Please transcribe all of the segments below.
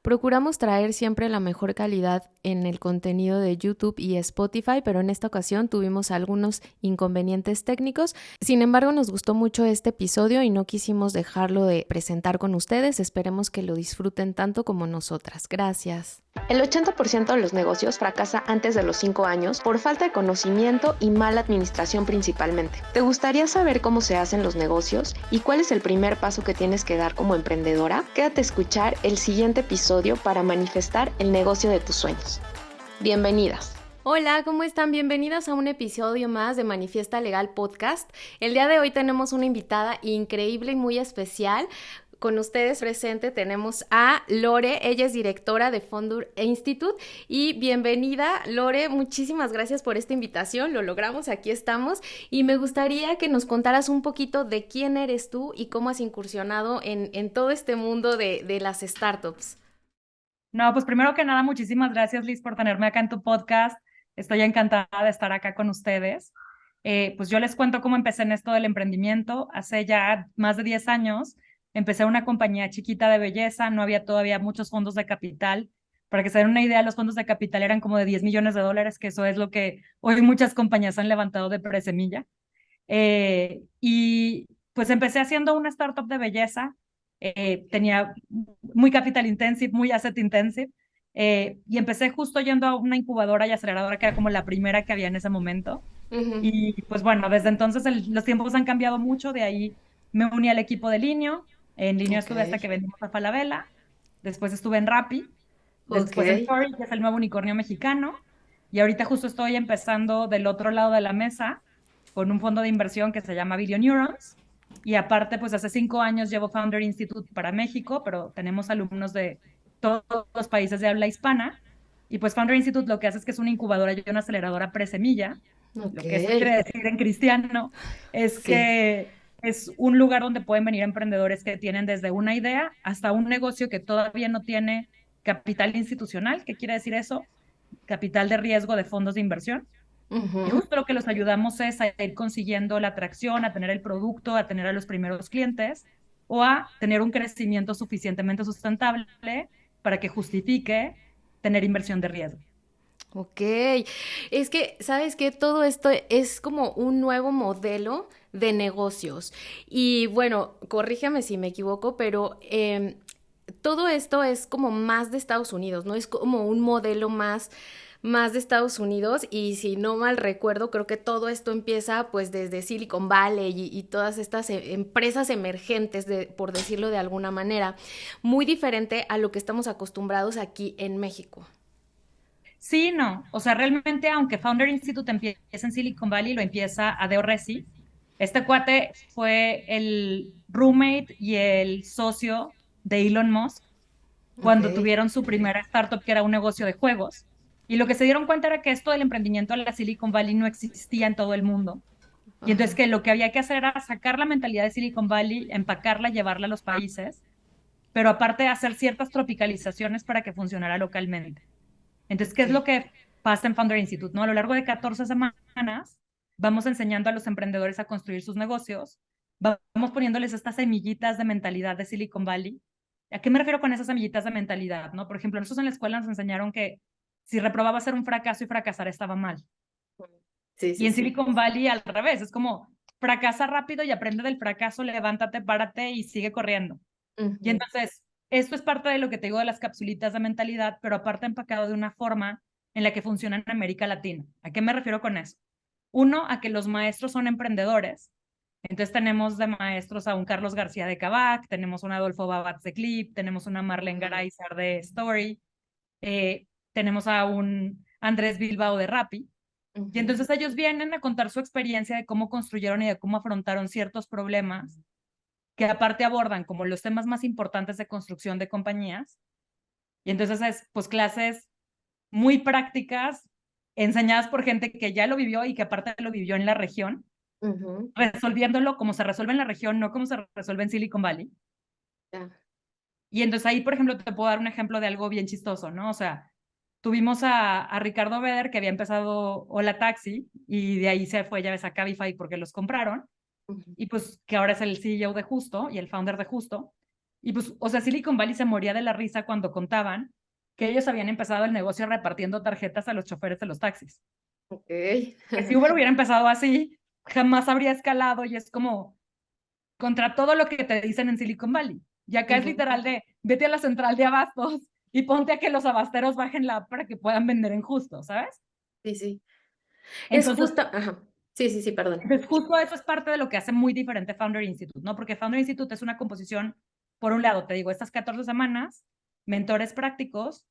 Procuramos traer siempre la mejor calidad en el contenido de YouTube y Spotify, pero en esta ocasión tuvimos algunos inconvenientes técnicos. Sin embargo, nos gustó mucho este episodio y no quisimos dejarlo de presentar con ustedes. Esperemos que lo disfruten tanto como nosotras. Gracias. El 80% de los negocios fracasa antes de los 5 años por falta de conocimiento y mala administración principalmente. ¿Te gustaría saber cómo se hacen los negocios y cuál es el primer paso que tienes que dar como emprendedora? Quédate a escuchar el siguiente episodio para manifestar el negocio de tus sueños. Bienvenidas. Hola, ¿cómo están? Bienvenidas a un episodio más de Manifiesta Legal Podcast. El día de hoy tenemos una invitada increíble y muy especial. Con ustedes presente tenemos a Lore, ella es directora de Founder Institute y bienvenida Lore, muchísimas gracias por esta invitación, lo logramos, aquí estamos y me gustaría que nos contaras un poquito de quién eres tú y cómo has incursionado en todo este mundo de las startups. No, pues primero que nada, muchísimas gracias Liz por tenerme acá en tu podcast, estoy encantada de estar acá con ustedes. Pues yo les cuento cómo empecé en esto del emprendimiento, hace ya más de 10 años. Empecé una compañía chiquita de belleza, no había todavía muchos fondos de capital. Para que se den una idea, los fondos de capital eran como de 10 millones de dólares, que eso es lo que hoy muchas compañías han levantado de presemilla. Y pues empecé haciendo una startup de belleza, tenía muy capital intensive, muy asset intensive, y empecé justo yendo a una incubadora y aceleradora que era como la primera que había en ese momento. Y pues bueno, desde entonces los tiempos han cambiado mucho, de ahí me uní al equipo de Linio. En Linio estuve hasta que vendimos a Falabella, después estuve en Rappi, después en Tori, que es el nuevo unicornio mexicano, y ahorita justo estoy empezando del otro lado de la mesa con un fondo de inversión que se llama Video Neurons, y aparte pues hace 5 años llevo Founder Institute para México, pero tenemos alumnos de todos los países de habla hispana, y pues Founder Institute lo que hace es que es una incubadora y una aceleradora presemilla. Lo que eso quiere decir en cristiano es que es un lugar donde pueden venir emprendedores que tienen desde una idea hasta un negocio que todavía no tiene capital institucional. ¿Qué quiere decir eso? Capital de riesgo de fondos de inversión. Y justo lo que los ayudamos es a ir consiguiendo la atracción, a tener el producto, a tener a los primeros clientes o a tener un crecimiento suficientemente sustentable para que justifique tener inversión de riesgo. Ok, es que, ¿sabes qué? Todo esto es como un nuevo modelo de negocios. Y bueno, corrígeme si me equivoco, pero todo esto es como más de Estados Unidos, ¿no? Es como un modelo más de Estados Unidos y si no mal recuerdo, creo que todo esto empieza pues desde Silicon Valley y todas estas empresas emergentes, por decirlo de alguna manera, muy diferente a lo que estamos acostumbrados aquí en México. Sí, no. O sea, realmente, aunque Founder Institute empieza en Silicon Valley, lo empieza Adeo Resi. Este cuate fue el roommate y el socio de Elon Musk cuando tuvieron su primera startup, que era un negocio de juegos. Y lo que se dieron cuenta era que esto del emprendimiento en la Silicon Valley no existía en todo el mundo. Y entonces que lo que había que hacer era sacar la mentalidad de Silicon Valley, empacarla, llevarla a los países, pero aparte hacer ciertas tropicalizaciones para que funcionara localmente. Entonces, ¿qué es lo que pasa en Founder Institute? ¿No? A lo largo de 14 semanas vamos enseñando a los emprendedores a construir sus negocios, vamos poniéndoles estas semillitas de mentalidad de Silicon Valley. ¿A qué me refiero con esas semillitas de mentalidad? ¿No? Por ejemplo, nosotros en la escuela nos enseñaron que si reprobaba ser un fracaso y fracasar estaba mal. Y en Silicon Valley al revés, es como fracasa rápido y aprende del fracaso, levántate, párate y sigue corriendo. Y entonces, esto es parte de lo que te digo de las capsulitas de mentalidad, pero aparte empacado de una forma en la que funciona en América Latina. ¿A qué me refiero con eso? Uno, a que los maestros son emprendedores. Entonces tenemos de maestros a un Carlos García de Kavak, tenemos un Adolfo Babatz de Clip, tenemos una Marlene Garayzar de Story, tenemos a un Andrés Bilbao de Rappi. Y entonces ellos vienen a contar su experiencia de cómo construyeron y de cómo afrontaron ciertos problemas que aparte abordan como los temas más importantes de construcción de compañías. Y entonces es pues clases muy prácticas, enseñadas por gente que ya lo vivió y que aparte lo vivió en la región, resolviéndolo como se resuelve en la región, no como se resuelve en Silicon Valley. Y entonces ahí, por ejemplo, te puedo dar un ejemplo de algo bien chistoso, ¿no? O sea, tuvimos a Ricardo Beder, que había empezado Hola Taxi, y de ahí se fue, ya ves, a Cabify porque los compraron, y pues que ahora es el CEO de Justo y el founder de Justo. Y pues, o sea, Silicon Valley se moría de la risa cuando contaban que ellos habían empezado el negocio repartiendo tarjetas a los choferes de los taxis. Ok. Que si Uber hubiera empezado así, jamás habría escalado y es como contra todo lo que te dicen en Silicon Valley. Y acá es literal de, vete a la central de abastos y ponte a que los abasteros bajen la app para que puedan vender en justo, ¿sabes? Sí, sí. Es Entonces, justo, ajá. Sí, sí, sí, perdón. pues justo eso es parte de lo que hace muy diferente Founder Institute, ¿no? Porque Founder Institute es una composición, por un lado, te digo, estas 14 semanas, mentores prácticos,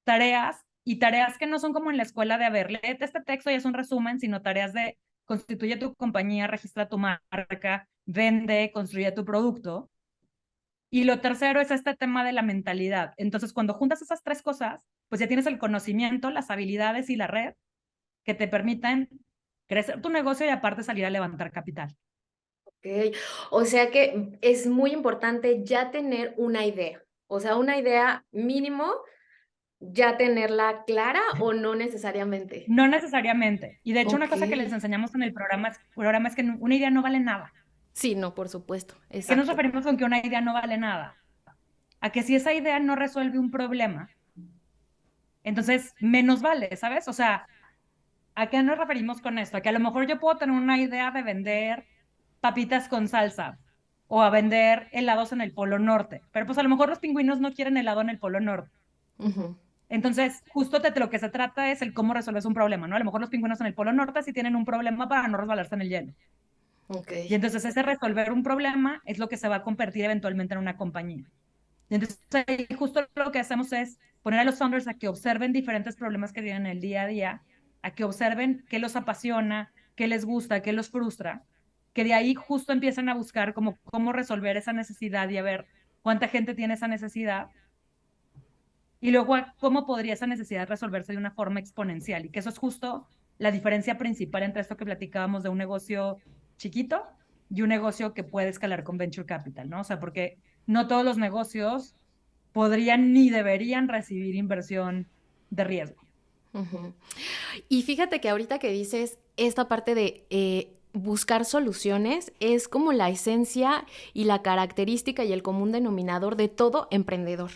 tareas y tareas que no son como en la escuela de, a ver, léete este texto y es un resumen, sino tareas de constituye tu compañía, registra tu marca, vende, construye tu producto. Y lo tercero es este tema de la mentalidad. Entonces, cuando juntas esas tres cosas, pues ya tienes el conocimiento, las habilidades y la red que te permiten crecer tu negocio y aparte salir a levantar capital. Ok. O sea que es muy importante ya tener una idea. O sea, una idea mínimo, ya tenerla clara o no necesariamente. No necesariamente. Y de hecho, una Ok. cosa que les enseñamos en el programa es que una idea no vale nada. Sí, no, por supuesto. ¿A qué nos Exacto. referimos con que una idea no vale nada? A que si esa idea no resuelve un problema, entonces menos vale, ¿sabes? O sea, ¿a qué nos referimos con esto? A que a lo mejor yo puedo tener una idea de vender papitas con salsa o a vender helados en el Polo Norte, pero pues a lo mejor los pingüinos no quieren helado en el Polo Norte. Ujú. Entonces, justo de lo que se trata es el cómo resuelves un problema, ¿no? A lo mejor los pingüinos en el Polo Norte sí tienen un problema para no resbalarse en el hielo. Ok. Y entonces ese resolver un problema es lo que se va a convertir eventualmente en una compañía. Y entonces ahí justo lo que hacemos es poner a los founders a que observen diferentes problemas que tienen el día a día, a que observen qué los apasiona, qué les gusta, qué los frustra, que de ahí justo empiezan a buscar cómo resolver esa necesidad y a ver cuánta gente tiene esa necesidad y luego cómo podría esa necesidad resolverse de una forma exponencial. Y que eso es justo la diferencia principal entre esto que platicábamos de un negocio chiquito y un negocio que puede escalar con venture capital, ¿no? O sea, porque no todos los negocios podrían ni deberían recibir inversión de riesgo. Ujú. Y fíjate que ahorita que dices esta parte de buscar soluciones es como la esencia y la característica y el común denominador de todo emprendedor.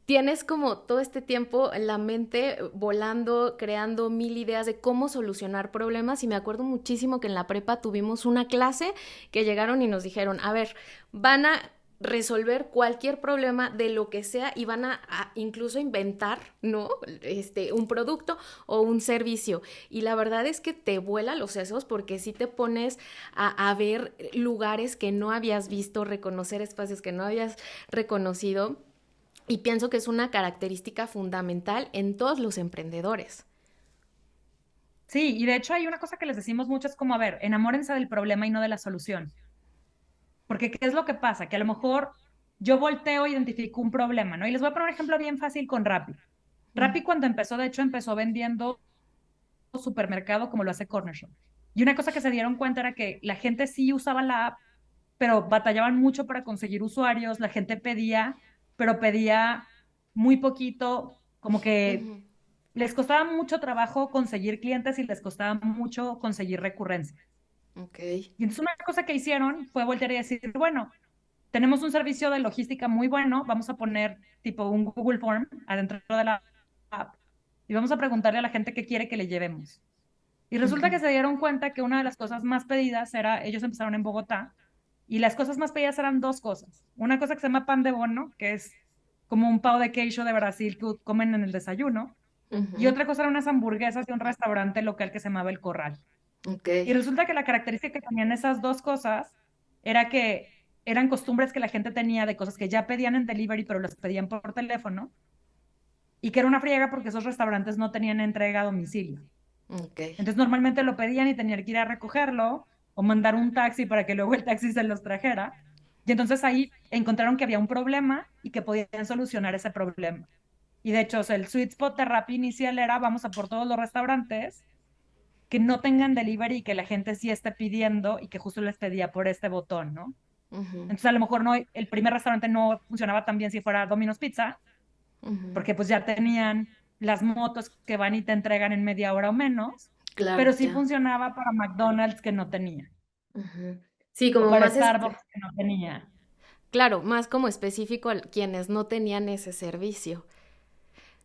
Tienes como todo este tiempo en la mente volando, creando mil ideas de cómo solucionar problemas y me acuerdo muchísimo que en la prepa tuvimos una clase que llegaron y nos dijeron, a ver, van a resolver cualquier problema de lo que sea y van a incluso inventar, ¿no? Un producto o un servicio. Y la verdad es que te vuela los sesos porque si te pones a ver lugares que no habías visto, reconocer espacios que no habías reconocido. Y pienso que es una característica fundamental en todos los emprendedores. Sí, y de hecho hay una cosa que les decimos mucho, es como, a ver, enamórense del problema y no de la solución. Porque ¿qué es lo que pasa? Que a lo mejor yo volteo e identifico un problema, ¿no? Y les voy a poner un ejemplo bien fácil con Rappi. Rappi cuando empezó, de hecho, empezó vendiendo supermercado como lo hace Corner Shop. Y una cosa que se dieron cuenta era que la gente sí usaba la app, pero batallaban mucho para conseguir usuarios, la gente pedía, pero pedía muy poquito, como que Ujú. les costaba mucho trabajo conseguir clientes y les costaba mucho conseguir recurrencia. Ok. Y entonces una cosa que hicieron fue voltear y decir, bueno, tenemos un servicio de logística muy bueno, vamos a poner tipo un Google Form adentro de la app y vamos a preguntarle a la gente qué quiere que le llevemos. Y resulta que Ujú. se dieron cuenta que una de las cosas más pedidas era, ellos empezaron en Bogotá, y las cosas más pedidas eran dos cosas. Una cosa que se llama pan de bono, que es como un pão de queijo de Brasil que comen en el desayuno, y Ujú. otra cosa eran unas hamburguesas de un restaurante local que se llamaba El Corral. Ok. Y resulta que la característica que tenían esas dos cosas era que eran costumbres que la gente tenía de cosas que ya pedían en delivery, pero las pedían por teléfono, y que era una friega porque esos restaurantes no tenían entrega a domicilio. Ok. Entonces normalmente lo pedían y tenían que ir a recogerlo o mandar un taxi para que luego el taxi se los trajera. Y entonces ahí encontraron que había un problema y que podían solucionar ese problema. Y de hecho, o sea, el sweet spot de Rappi inicial era vamos a por todos los restaurantes que no tengan delivery y que la gente sí esté pidiendo y que justo les pedía por este botón, ¿no? Ujú. Entonces a lo mejor no, el primer restaurante no funcionaba tan bien si fuera Domino's Pizza, Ujú. porque pues ya tenían las motos que van y te entregan en media hora o menos, pero Claro, sí ya. funcionaba para McDonald's que no tenía, Ujú. Sí, o como para más Starbucks que no tenía. Claro, más como específico a quienes no tenían ese servicio.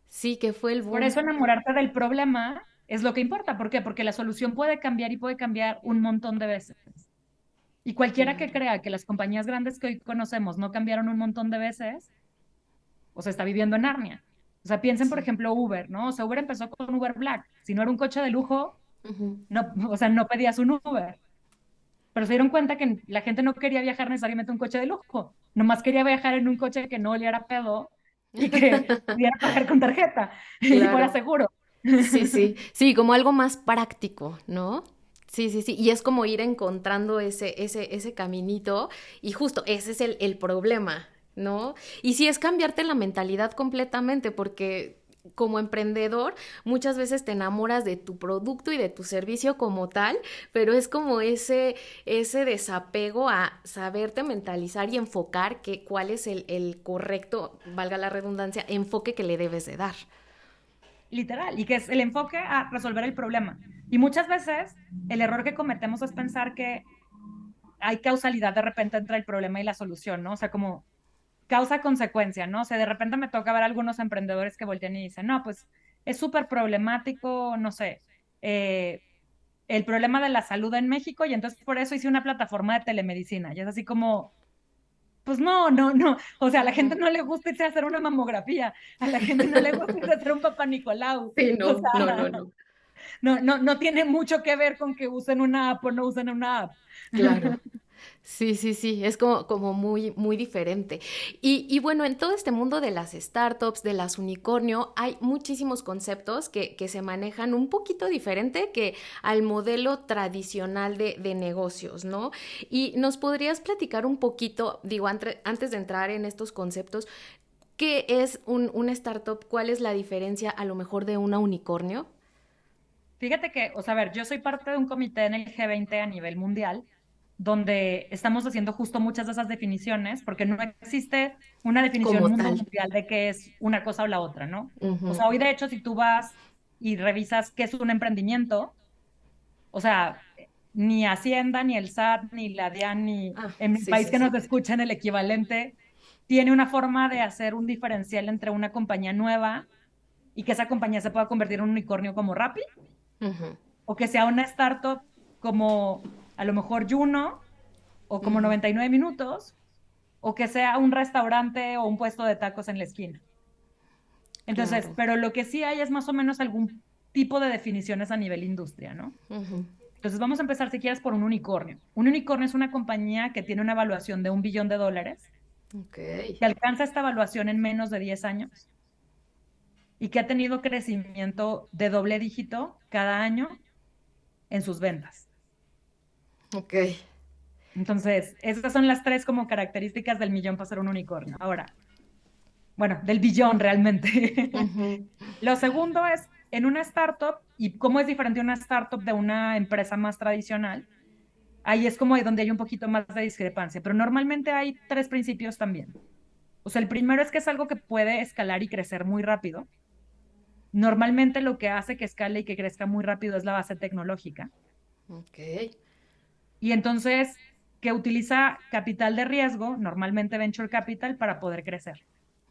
Sí, que fue el Por boom. eso enamorarte del problema es lo que importa. ¿Por qué? Porque la solución puede cambiar y puede cambiar un montón de veces. Y cualquiera que Claro, crea que las compañías grandes que hoy conocemos no cambiaron un montón de veces, o sea, está viviendo en Narnia. O sea, piensen, por sí. ejemplo, Uber, ¿no? O sea, Uber empezó con Uber Black. Si no era un coche de lujo, Ujú. no, o sea, no pedías un Uber. Pero se dieron cuenta que la gente no quería viajar necesariamente en un coche de lujo. Nomás quería viajar en un coche que no oliera a pedo y que pudiera pagar con tarjeta y fuera Claro. seguro. Sí, sí, sí, como algo más práctico, ¿no? Sí, sí, sí, y es como ir encontrando ese caminito y justo ese es el problema, ¿no? Y sí, es cambiarte la mentalidad completamente porque como emprendedor muchas veces te enamoras de tu producto y de tu servicio como tal, pero es como ese desapego a saberte mentalizar y enfocar que cuál es el correcto, valga la redundancia, enfoque que le debes de dar. Literal, y que es el enfoque a resolver el problema. Y muchas veces el error que cometemos es pensar que hay causalidad de repente entre el problema y la solución, ¿no? O sea, como causa-consecuencia, ¿no? O sea, de repente me toca ver a algunos emprendedores que voltean y dicen, no, pues es súper problemático, no sé, eh, el problema de la salud en México y entonces por eso hice una plataforma de telemedicina. Y es así como, pues no, no, no. O sea, a la gente Ujú. no le gusta irse a hacer una mamografía, a la gente no le gusta irse a hacer un papá Nicolau. Sí, O no, no, no, sea, no. no, no, no tiene mucho que ver con que usen una app o no usen una app. Claro. Sí, sí, sí, es como muy, muy diferente. Y bueno, en todo este mundo de las startups, de las unicornio, hay muchísimos conceptos que se manejan un poquito diferente que al modelo tradicional de negocios, ¿no? Y nos podrías platicar un poquito, digo, antes de entrar en estos conceptos, ¿qué es una startup? ¿Cuál es la diferencia a lo mejor de una unicornio? Fíjate que, o sea, a ver, yo soy parte de un comité en el G20 a nivel mundial, donde estamos haciendo justo muchas de esas definiciones, porque no existe una definición Como mundo tal. mundial de qué es una cosa o la otra, ¿no? O Ujú. sea, hoy de hecho, si tú vas y revisas qué es un emprendimiento, o sea, ni Hacienda, ni el SAT, ni la DIAN, ni Ah, en mi sí, país sí, que nos sí. escuchen el equivalente, tiene una forma de hacer un diferencial entre una compañía nueva y que esa compañía se pueda convertir en un unicornio como Rappi, Ujú, o que sea una startup como a lo mejor Juno o como ujú. 99 minutos, o que sea un restaurante o un puesto de tacos en la esquina. Entonces, Claro. pero lo que sí hay es más o menos algún tipo de definiciones a nivel industria, ¿no? Ujú. Entonces, vamos a empezar, si quieres, por un unicornio. Un unicornio es una compañía que tiene una evaluación de $1 billón, Ok. que alcanza esta evaluación en menos de 10 años y que ha tenido crecimiento de doble dígito cada año en sus ventas. Ok. Entonces, esas son las tres como características del millón para ser un unicornio. Ahora, bueno, del billón realmente. Ujú. Lo segundo es en una startup y cómo es diferente una startup de una empresa más tradicional. Ahí es como donde hay un poquito más de discrepancia, pero normalmente hay tres principios también. O sea, el primero es que es algo que puede escalar y crecer muy rápido. Normalmente lo que hace que escale y que crezca muy rápido es la base tecnológica. Ok. Y entonces, que utiliza capital de riesgo, normalmente venture capital, para poder crecer.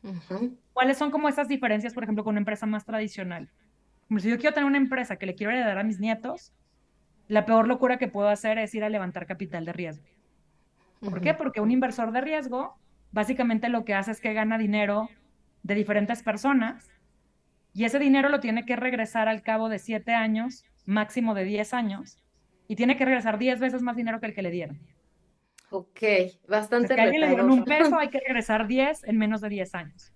Ujú. ¿Cuáles son como esas diferencias, por ejemplo, con una empresa más tradicional? Como si yo quiero tener una empresa que le quiero heredar a mis nietos, la peor locura que puedo hacer es ir a levantar capital de riesgo. ¿Por qué? Ujú. Porque un inversor de riesgo básicamente lo que hace es que gana dinero de diferentes personas y ese dinero lo tiene que regresar al cabo de 7 años, máximo de 10 años, y tiene que regresar 10 veces más dinero que el que le dieron. Ok, Entonces, bastante que a alguien le dieron retador. 1 peso, hay que regresar 10 en menos de 10 años.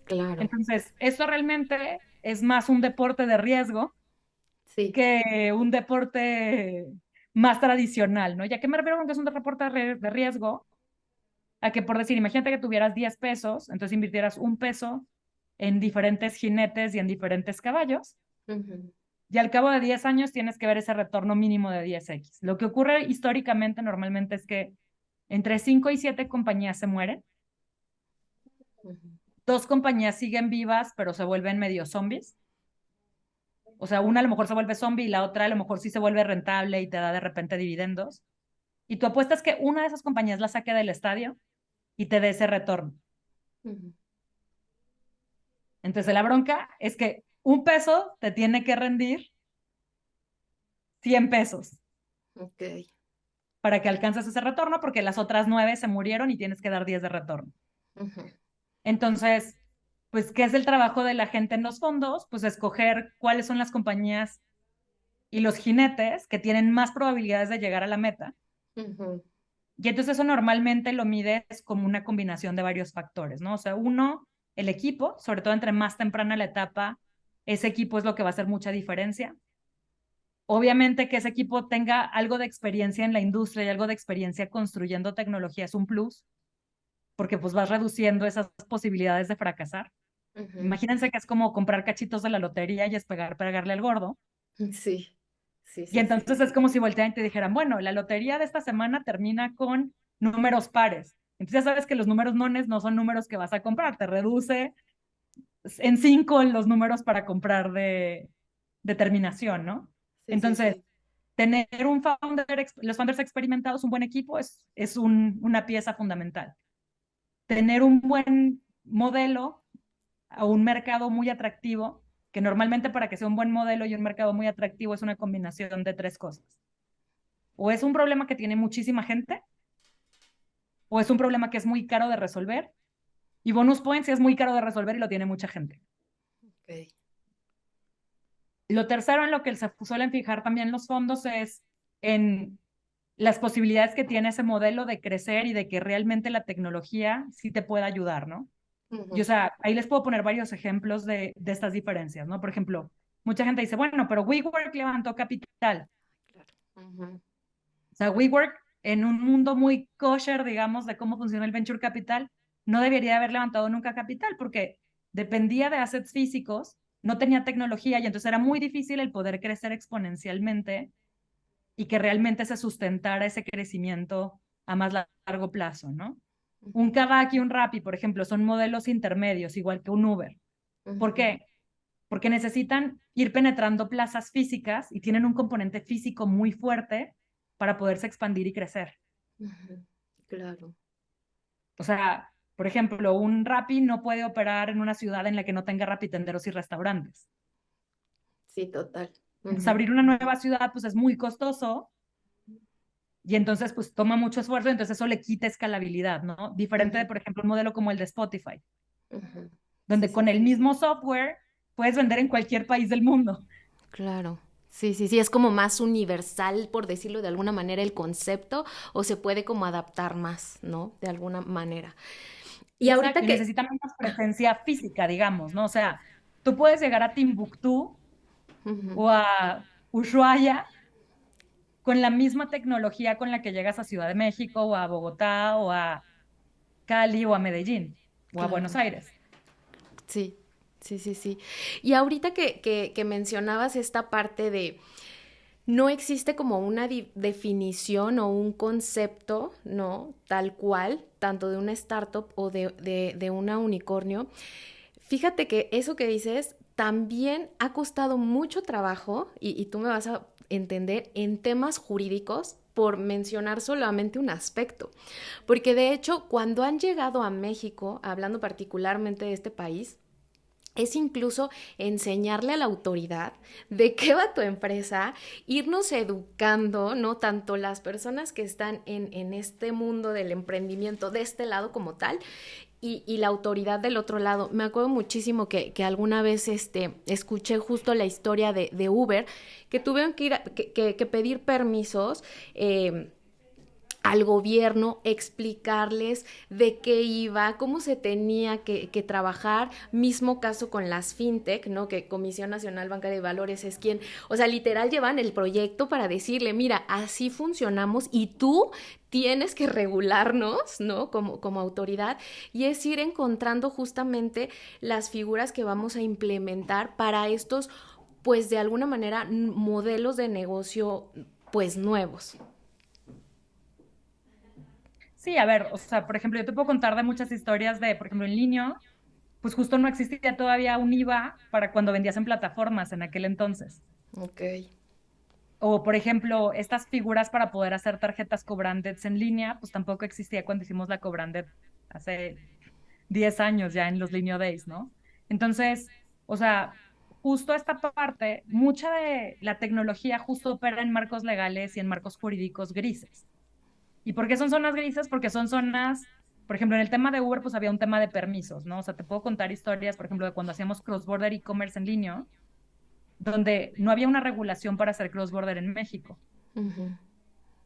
Claro, Entonces, eso realmente es más un deporte de riesgo sí. que un deporte más tradicional, ¿no? ¿Ya qué me refiero con que es un deporte de riesgo? A que por decir, imagínate que tuvieras 10 pesos, entonces invirtieras 1 peso en diferentes jinetes y en diferentes caballos, Ujú. y al cabo de 10 años tienes que ver ese retorno mínimo de 10x. Lo que ocurre históricamente normalmente es que entre 5 y 7 compañías se mueren, Ujú. 2 compañías siguen vivas, pero se vuelven medio zombies. O sea, una a lo mejor se vuelve zombie y la otra a lo mejor sí se vuelve rentable y te da de repente dividendos. Y tu apuesta es que una de esas compañías la saque del estadio y te dé ese retorno. Ujú. Entonces la bronca es que un peso te tiene que rendir 100 pesos Ok. para que alcances ese retorno, porque las otras 9 se murieron y tienes que dar 10 de retorno. Ujú. Entonces, pues, ¿qué es el trabajo de la gente en los fondos? Pues escoger cuáles son las compañías y los jinetes que tienen más probabilidades de llegar a la meta. Ujú. Y entonces eso normalmente lo mides como una combinación de varios factores, ¿no? O sea, uno, el equipo, sobre todo entre más temprana la etapa, ese equipo es lo que va a hacer mucha diferencia. Obviamente que ese equipo tenga algo de experiencia en la industria y algo de experiencia construyendo tecnología es un plus, porque pues vas reduciendo esas posibilidades de fracasar. Ujú. Imagínense que es como comprar cachitos de la lotería y pegarle al gordo. Sí, sí, Y sí, sí. entonces es como si voltearan y te dijeran, bueno, la lotería de esta semana termina con números pares. Entonces ya sabes que los números nones no son números que vas a comprar, te reduce en 5 los números para comprar de terminación, ¿no? Sí, sí, Entonces, sí. tener los founders experimentados, un buen equipo es una pieza fundamental. Tener un buen modelo a un mercado muy atractivo, que normalmente para que sea un buen modelo y un mercado muy atractivo es una combinación de 3 cosas. O es un problema que tiene muchísima gente, o es un problema que es muy caro de resolver, y bonus points es muy caro de resolver y lo tiene mucha gente. Ok. Lo tercero en lo que se suelen fijar también los fondos es en las posibilidades que tiene ese modelo de crecer y de que realmente la tecnología sí te pueda ayudar, ¿no? Y o Ujú. sea, ahí les puedo poner varios ejemplos de estas diferencias, ¿no? Por ejemplo, mucha gente dice, bueno, pero WeWork levantó capital. Claro. Ujú. O sea, WeWork en un mundo muy kosher, digamos, de cómo funciona el venture capital, no debería haber levantado nunca capital porque dependía de assets físicos, no tenía tecnología y entonces era muy difícil el poder crecer exponencialmente y que realmente se sustentara ese crecimiento a más largo plazo, ¿no? Un Ujú. Kavak y un Rappi, por ejemplo, son modelos intermedios, igual que un Uber. ¿Por Ujú. qué? Porque necesitan ir penetrando plazas físicas y tienen un componente físico muy fuerte para poderse expandir y crecer. Ujú. Claro. O sea, por ejemplo, un Rappi no puede operar en una ciudad en la que no tenga rapitenderos y restaurantes. Sí, total. Entonces, Ujú. abrir una nueva ciudad, pues es muy costoso y entonces, pues toma mucho esfuerzo, entonces eso le quita escalabilidad, ¿no? Diferente de, Ujú. por ejemplo, un modelo como el de Spotify, Ujú. Sí, donde sí, con el sí. mismo software puedes vender en cualquier país del mundo. Claro. Sí, sí, sí, es como más universal, por decirlo de alguna manera, el concepto, o se puede como adaptar más, ¿no? De alguna manera. Y ahorita Exacto, y que... necesita menos presencia física, digamos, ¿no? O sea, tú puedes llegar a Timbuktu Ujú. o a Ushuaia con la misma tecnología con la que llegas a Ciudad de México o a Bogotá o a Cali o a Medellín o a Buenos Claro. Aires. Sí, sí, sí, sí. Y ahorita que mencionabas esta parte de no existe como una definición o un concepto, ¿no? Tal cual, tanto de una startup o de una unicornio. Fíjate que eso que dices también ha costado mucho trabajo, y tú me vas a entender, en temas jurídicos, por mencionar solamente un aspecto. Porque de hecho, cuando han llegado a México, hablando particularmente de este país, es incluso enseñarle a la autoridad de qué va tu empresa, irnos educando, ¿no? Tanto las personas que están en este mundo del emprendimiento de este lado como tal, y la autoridad del otro lado. Me acuerdo muchísimo que alguna vez escuché justo la historia de Uber, que tuvieron que, ir que pedir permisos. Al gobierno, explicarles de qué iba, cómo se tenía que trabajar, mismo caso con las fintech, ¿no? Que Comisión Nacional Bancaria de Valores es quien, o sea, literal llevan el proyecto para decirle, mira, así funcionamos y tú tienes que regularnos, ¿no? Como autoridad, y es ir encontrando justamente las figuras que vamos a implementar para estos, pues de alguna manera, modelos de negocio, pues nuevos. Sí, a ver, o sea, por ejemplo, yo te puedo contar de muchas historias de, por ejemplo, en línea, pues justo no existía todavía un IVA para cuando vendías en plataformas en aquel entonces. Ok. O, por ejemplo, estas figuras para poder hacer tarjetas cobrantes en línea, pues tampoco existía cuando hicimos la cobranded hace 10 años ya en los Linio Days, ¿no? Entonces, o sea, justo esta parte, mucha de la tecnología justo opera en marcos legales y en marcos jurídicos grises. ¿Y por qué son zonas grises? Porque son zonas, por ejemplo, en el tema de Uber, pues había un tema de permisos, ¿no? O sea, te puedo contar historias, por ejemplo, de cuando hacíamos cross-border e-commerce en línea, donde no había una regulación para hacer cross-border en México. Ujú.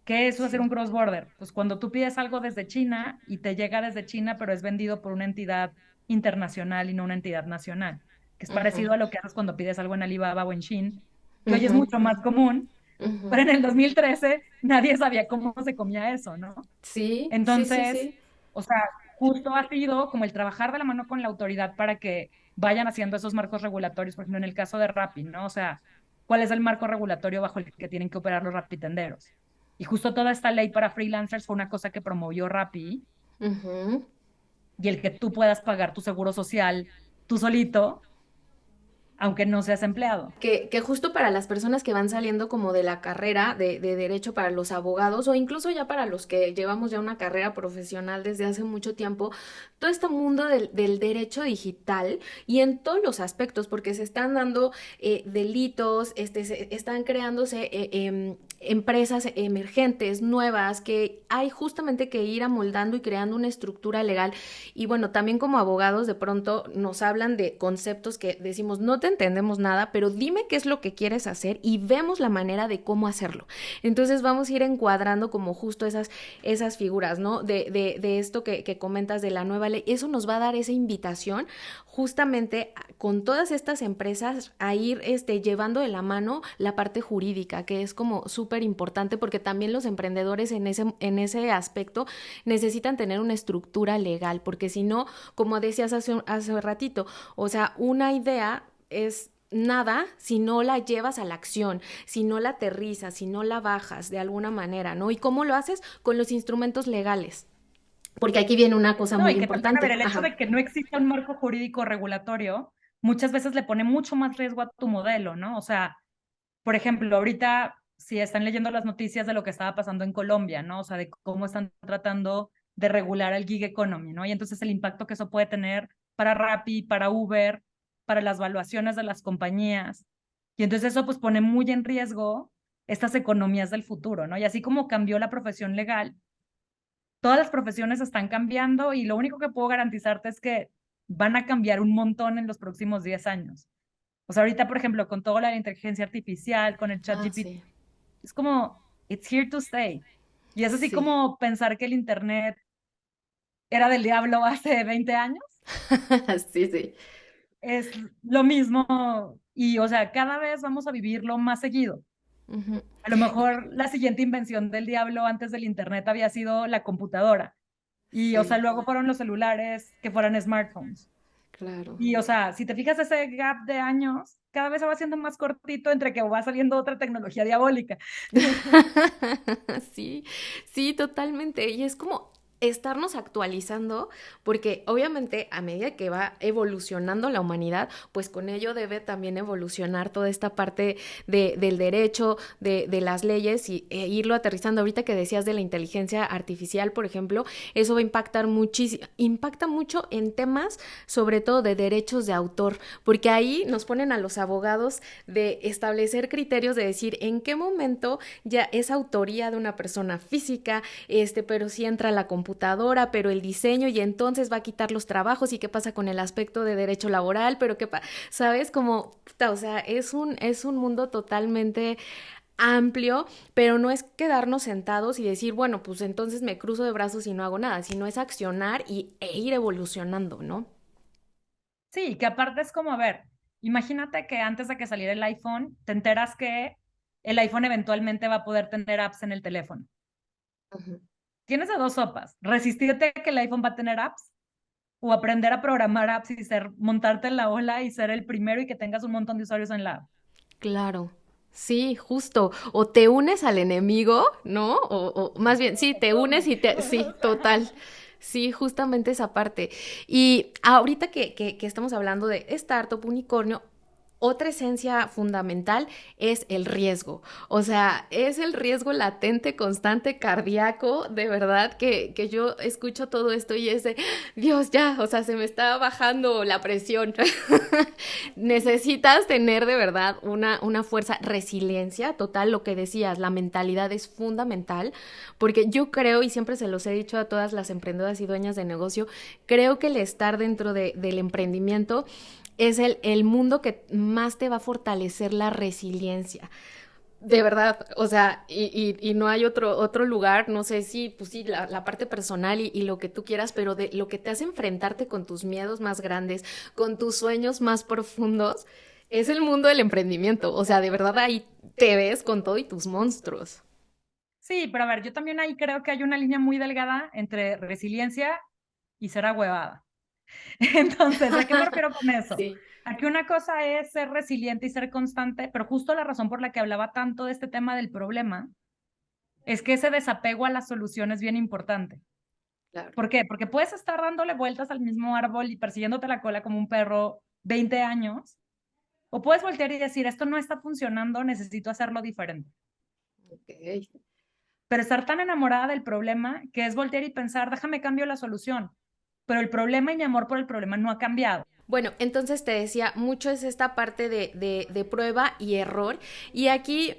¿Qué es hacer Sí. un cross-border? Pues cuando tú pides algo desde China y te llega desde China, pero es vendido por una entidad internacional y no una entidad nacional, que es Ujú. parecido a lo que haces cuando pides algo en Alibaba o en Shein, que hoy es Ujú. mucho más común, Ujú. pero en el 2013 nadie sabía cómo se comía eso, ¿no? Sí, sí, sí, Entonces, sí. o sea, justo ha sido como el trabajar de la mano con la autoridad para que vayan haciendo esos marcos regulatorios, por ejemplo, en el caso de Rappi, ¿no? O sea, ¿cuál es el marco regulatorio bajo el que tienen que operar los rapitenderos? Y justo toda esta ley para freelancers fue una cosa que promovió Rappi Ujú. y el que tú puedas pagar tu seguro social tú solito, aunque no seas empleado. Que justo para las personas que van saliendo como de la carrera de derecho para los abogados o incluso ya para los que llevamos ya una carrera profesional desde hace mucho tiempo, todo este mundo del derecho digital y en todos los aspectos, porque se están dando delitos, están creándose empresas emergentes, nuevas, que hay justamente que ir amoldando y creando una estructura legal. Y bueno, también como abogados de pronto nos hablan de conceptos que decimos, no te entendemos nada, pero dime qué es lo que quieres hacer y vemos la manera de cómo hacerlo. Entonces vamos a ir encuadrando como justo esas figuras, ¿no? De esto que comentas de la nueva ley. Eso nos va a dar esa invitación justamente con todas estas empresas a ir llevando de la mano la parte jurídica, que es como súper importante porque también los emprendedores en ese aspecto necesitan tener una estructura legal, porque si no, como decías hace ratito, o sea, una idea es nada si no la llevas a la acción, si no la aterrizas, si no la bajas de alguna manera, ¿no? ¿Y cómo lo haces? Con los instrumentos legales. Porque aquí viene una cosa No, muy y que también, a ver, importante. el hecho Ajá. de que no exista un marco jurídico regulatorio muchas veces le pone mucho más riesgo a tu modelo, ¿no? O sea, por ejemplo, ahorita si están leyendo las noticias de lo que estaba pasando en Colombia, ¿no? O sea, de cómo están tratando de regular el gig economy, ¿no? Y entonces el impacto que eso puede tener para Rappi, para Uber, para las valuaciones de las compañías. Y entonces eso pues pone muy en riesgo estas economías del futuro, ¿no? Y así como cambió la profesión legal, todas las profesiones están cambiando y lo único que puedo garantizarte es que van a cambiar un montón en los próximos 10 años. O sea, ahorita, por ejemplo, con toda la inteligencia artificial, con el chat Ah, GPT, sí. es como, it's here to stay. Y es así Sí. como pensar que el Internet era del diablo hace 20 años. Sí, sí. Es lo mismo. Y, o sea, cada vez vamos a vivirlo más seguido. Ujú. A lo mejor la siguiente invención del diablo antes del Internet había sido la computadora. Y, o sea, Sí, luego fueron los celulares que fueran smartphones. claro. Y, o sea, si te fijas ese gap de años, cada vez se va haciendo más cortito entre que va saliendo otra tecnología diabólica. Sí, sí, totalmente. Y es como estarnos actualizando, porque obviamente a medida que va evolucionando la humanidad, pues con ello debe también evolucionar toda esta parte del derecho, de las leyes irlo aterrizando. Ahorita que decías de la inteligencia artificial, por ejemplo, eso va a impactar muchísimo, impacta mucho en temas, sobre todo de derechos de autor, porque ahí nos ponen a los abogados de establecer criterios de decir en qué momento ya es autoría de una persona física, pero sí entra la computadora, pero el diseño y entonces va a quitar los trabajos y qué pasa con el aspecto de derecho laboral, pero ¿sabes? Como, puta, o sea, es un mundo totalmente amplio, pero no es quedarnos sentados y decir, bueno, pues entonces me cruzo de brazos y no hago nada, sino es accionar e ir evolucionando, ¿no? Sí, que aparte es como, a ver, imagínate que antes de que saliera el iPhone, te enteras que el iPhone eventualmente va a poder tener apps en el teléfono. Ujú. Tienes de dos sopas, resistirte a que el iPhone va a tener apps o aprender a programar apps y montarte en la ola y ser el primero y que tengas un montón de usuarios en la app. Claro. Sí, justo. O te unes al enemigo, ¿no? O más bien, sí, te unes y te... Sí, total. Sí, justamente esa parte. Y ahorita que estamos hablando de startup, unicornio, otra esencia fundamental es el riesgo. O sea, es el riesgo latente, constante, cardíaco, de verdad, que yo escucho todo esto y es de, Dios, ya, o sea, se me está bajando la presión. Necesitas tener de verdad una fuerza, resiliencia total, lo que decías, la mentalidad es fundamental, porque yo creo, y siempre se los he dicho a todas las emprendedoras y dueñas de negocio, creo que el estar dentro del emprendimiento es el mundo que más te va a fortalecer la resiliencia. De verdad, o sea, y no hay otro lugar, no sé si, pues sí, la parte personal y lo que tú quieras, pero de lo que te hace enfrentarte con tus miedos más grandes, con tus sueños más profundos, es el mundo del emprendimiento. O sea, de verdad ahí te ves con todo y tus monstruos. Sí, pero a ver, yo también ahí creo que hay una línea muy delgada entre resiliencia y ser ahuevada. Entonces, ¿a qué me refiero con eso? Sí. A que una cosa es ser resiliente y ser constante, pero justo la razón por la que hablaba tanto de este tema del problema es que ese desapego a la solución es bien importante. Claro. ¿Por qué? Porque puedes estar dándole vueltas al mismo árbol y persiguiéndote la cola como un perro 20 años, o puedes voltear y decir, esto no está funcionando, necesito hacerlo diferente. Ok. Pero estar tan enamorada del problema que es voltear y pensar, déjame cambio la solución. Pero el problema y mi amor por el problema no ha cambiado. Bueno, entonces te decía, mucho es esta parte de prueba y error. Y aquí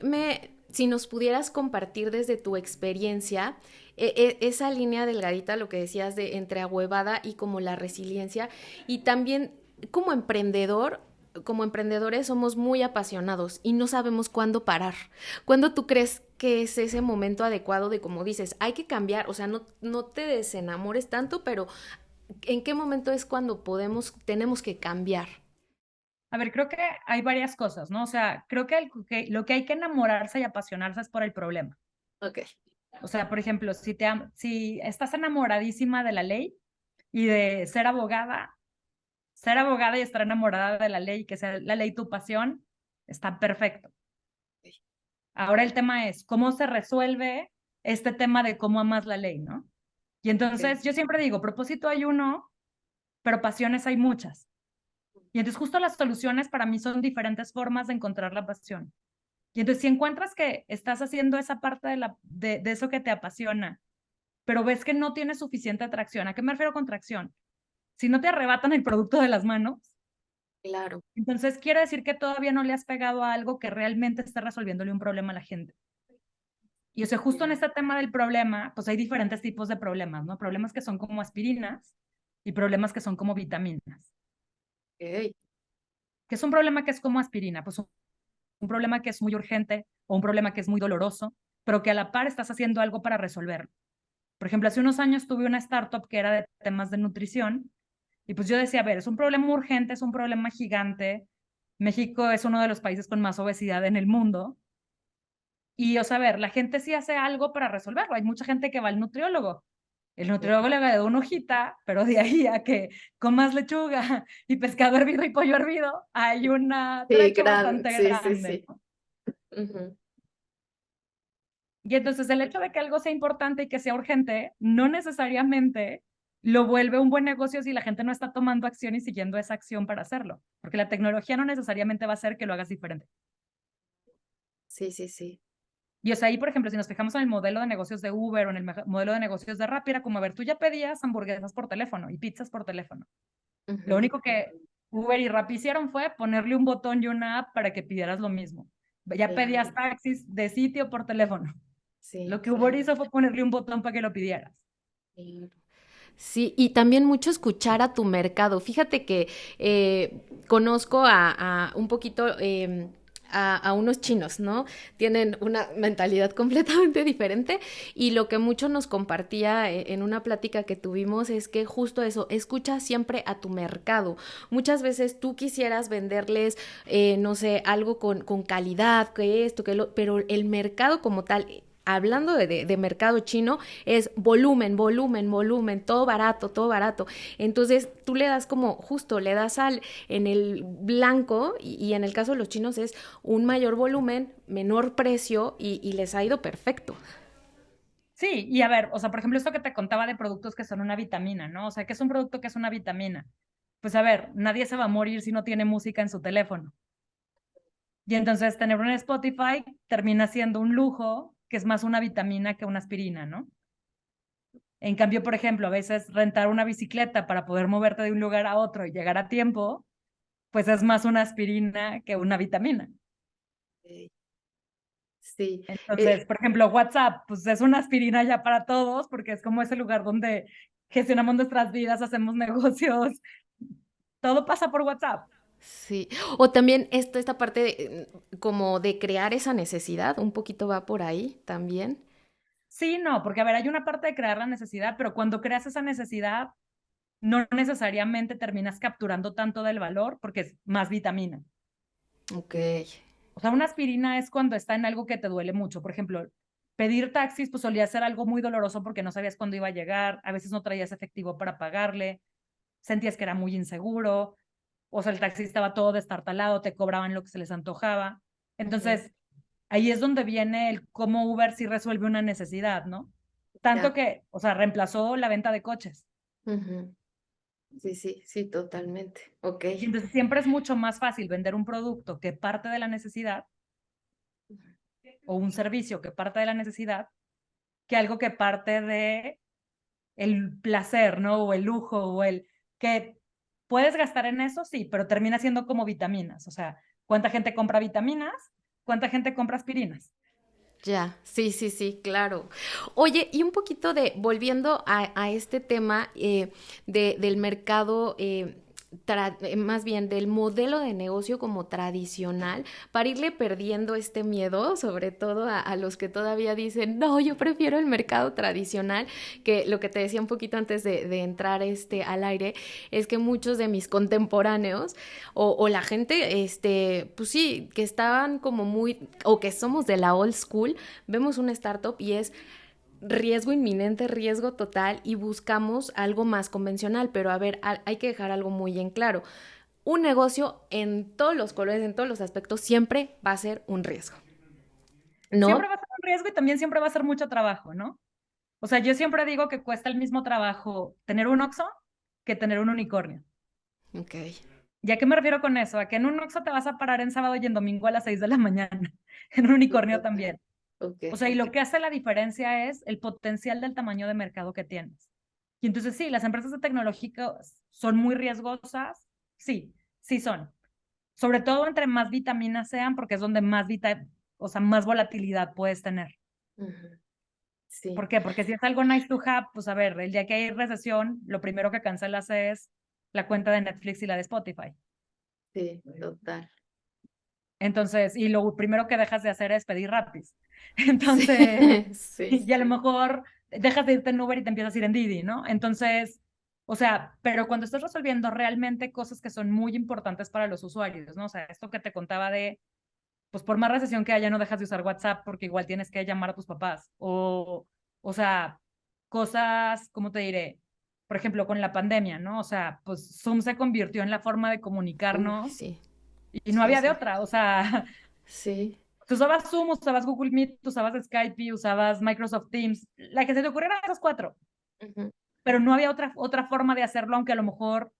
si nos pudieras compartir desde tu experiencia, esa línea delgadita, lo que decías de entre ahuevada y como la resiliencia, y también como emprendedor, como emprendedores somos muy apasionados y no sabemos cuándo parar. ¿Cuándo tú crees que es ese momento adecuado de, como dices, hay que cambiar? O sea, no te desenamores tanto, pero ¿en qué momento es cuando tenemos que cambiar? A ver, creo que hay varias cosas, ¿no? O sea, creo que, lo que hay que enamorarse y apasionarse es por el problema. Ok. O sea, por ejemplo, si estás enamoradísima de la ley y de ser abogada y estar enamorada de la ley, que sea la ley tu pasión, está perfecto. Ahora el tema es cómo se resuelve este tema de cómo amas la ley, ¿no? Y entonces Ok. yo siempre digo, propósito hay uno, pero pasiones hay muchas. Y entonces justo las soluciones para mí son diferentes formas de encontrar la pasión. Y entonces si encuentras que estás haciendo esa parte de eso que te apasiona, pero ves que no tienes suficiente atracción, ¿a qué me refiero con tracción? Si no te arrebatan el producto de las manos, Claro. entonces quiere decir que todavía no le has pegado a algo que realmente esté resolviéndole un problema a la gente. Y o sea, justo en este tema del problema, pues hay diferentes tipos de problemas, ¿no? Problemas que son como aspirinas y problemas que son como vitaminas. Ok. ¿Qué es un problema que es como aspirina? Pues un problema que es muy urgente o un problema que es muy doloroso, pero que a la par estás haciendo algo para resolverlo. Por ejemplo, hace unos años tuve una startup que era de temas de nutrición y pues yo decía, a ver, es un problema urgente, es un problema gigante. México es uno de los países con más obesidad en el mundo. Y, o sea, a ver, la gente sí hace algo para resolverlo. Hay mucha gente que va al nutriólogo. El nutriólogo le da una hojita, pero de ahí a que comas lechuga y pescado hervido y pollo hervido, hay un Sí, trecho bastante sí, sí, grande, sí. ¿no? Ujú. Y entonces el hecho de que algo sea importante y que sea urgente, no necesariamente lo vuelve un buen negocio si la gente no está tomando acción y siguiendo esa acción para hacerlo, porque la tecnología no necesariamente va a hacer que lo hagas diferente. Sí, sí, sí. Y o sea, ahí, por ejemplo, si nos fijamos en el modelo de negocios de Uber o en el modelo de negocios de Rappi, era como, a ver, tú ya pedías hamburguesas por teléfono y pizzas por teléfono. Lo Ujú. único que Uber y Rappi hicieron fue ponerle un botón y una app para que pidieras lo mismo. Ya pedías Claro. taxis de sitio por teléfono. Sí, Lo que Uber hizo fue ponerle un botón para que lo pidieras. claro. Sí, y también mucho escuchar a tu mercado. Fíjate que conozco a un poquito a unos chinos, ¿no? Tienen una mentalidad completamente diferente y lo que mucho nos compartía en una plática que tuvimos es que justo eso, escucha siempre a tu mercado. Muchas veces tú quisieras venderles, no sé, algo con calidad, que esto, pero el mercado como tal hablando de mercado chino, es volumen, volumen, volumen, todo barato, todo barato. Entonces tú le das como, justo, le das en el blanco, y en el caso de los chinos es un mayor volumen, menor precio, y les ha ido perfecto. Sí, y a ver, o sea, por ejemplo, esto que te contaba de productos que son una vitamina, ¿no? O sea, ¿qué es un producto que es una vitamina? Pues a ver, nadie se va a morir si no tiene música en su teléfono. Y entonces tener un Spotify termina siendo un lujo, que es más una vitamina que una aspirina, ¿no? En cambio, por ejemplo, a veces rentar una bicicleta para poder moverte de un lugar a otro y llegar a tiempo, pues es más una aspirina que una vitamina. Ok. Sí. Entonces, por ejemplo, WhatsApp, pues es una aspirina ya para todos, porque es como ese lugar donde gestionamos nuestras vidas, hacemos negocios, todo pasa por WhatsApp. Sí, o también esta parte como de crear esa necesidad, un poquito va por ahí también. Sí, no, porque a ver, hay una parte de crear la necesidad, pero cuando creas esa necesidad, no necesariamente terminas capturando tanto del valor porque es más vitamina. Ok. O sea, una aspirina es cuando está en algo que te duele mucho. Por ejemplo, pedir taxis, pues solía ser algo muy doloroso porque no sabías cuándo iba a llegar, a veces no traías efectivo para pagarle, sentías que era muy inseguro, o sea, el taxi estaba todo destartalado, te cobraban lo que se les antojaba. Ujú. Entonces, ahí es donde viene el cómo Uber sí resuelve una necesidad, ¿no? Tanto Ya. que, o sea, reemplazó la venta de coches. Ujú. Sí, sí, sí, totalmente. Ok. Y entonces siempre es mucho más fácil vender un producto que parte de la necesidad o un servicio que parte de la necesidad que algo que parte de el placer, ¿no? O el lujo, o el que puedes gastar en eso, sí, pero termina siendo como vitaminas. O sea, ¿cuánta gente compra vitaminas? ¿Cuánta gente compra aspirinas? Ya, sí, sí, sí, claro. Oye, y un poquito de, volviendo a este tema del mercado, más bien del modelo de negocio como tradicional, para irle perdiendo este miedo, sobre todo a los que todavía dicen, no, yo prefiero el mercado tradicional, que lo que te decía un poquito antes de entrar al aire, es que muchos de mis contemporáneos o la gente, pues sí, que estaban como muy, o que somos de la old school, vemos una startup y es riesgo inminente, riesgo total y buscamos algo más convencional, pero a ver, hay que dejar algo muy en claro. Un negocio en todos los colores, en todos los aspectos, siempre va a ser un riesgo, Siempre ¿no? va a ser un riesgo y también siempre va a ser mucho trabajo, ¿no? O sea, yo siempre digo que cuesta el mismo trabajo tener un Oxxo que tener un unicornio. Ok. ¿Y a qué me refiero con eso? A que en un Oxxo te vas a parar en sábado y en domingo a las 6 de la mañana. En un Sí, unicornio total. también. Ok. O sea, y lo que hace la diferencia es el potencial del tamaño de mercado que tienes. Y entonces sí, las empresas de tecnológica son muy riesgosas. Sí, sí son. Sobre todo entre más vitaminas sean, porque es donde más o sea, más volatilidad puedes tener. Ujú. Sí, ¿Por qué? Porque si es algo nice to have, pues a ver, el día que hay recesión, lo primero que cancelas es la cuenta de Netflix y la de Spotify. sí, total. Entonces, y lo primero que dejas de hacer es pedir Rapis. Sí, Entonces, sí, y a lo mejor dejas de irte en Uber y te empiezas a ir en Didi, ¿no? Entonces, o sea, pero cuando estás resolviendo realmente cosas que son muy importantes para los usuarios, ¿no? O sea, esto que te contaba de, pues por más recesión que haya, no dejas de usar WhatsApp porque igual tienes que llamar a tus papás. O sea, cosas, ¿cómo te diré? Por ejemplo, con la pandemia, ¿no? O sea, pues Zoom se convirtió en la forma de uy, comunicarnos sí, y no sí, había de sí, otra. O sea, sí. tú usabas Zoom, usabas Google Meet, usabas Skype, usabas Microsoft Teams, la que se te ocurriera esas cuatro, Ujú. pero no había otra forma de hacerlo, aunque a lo mejor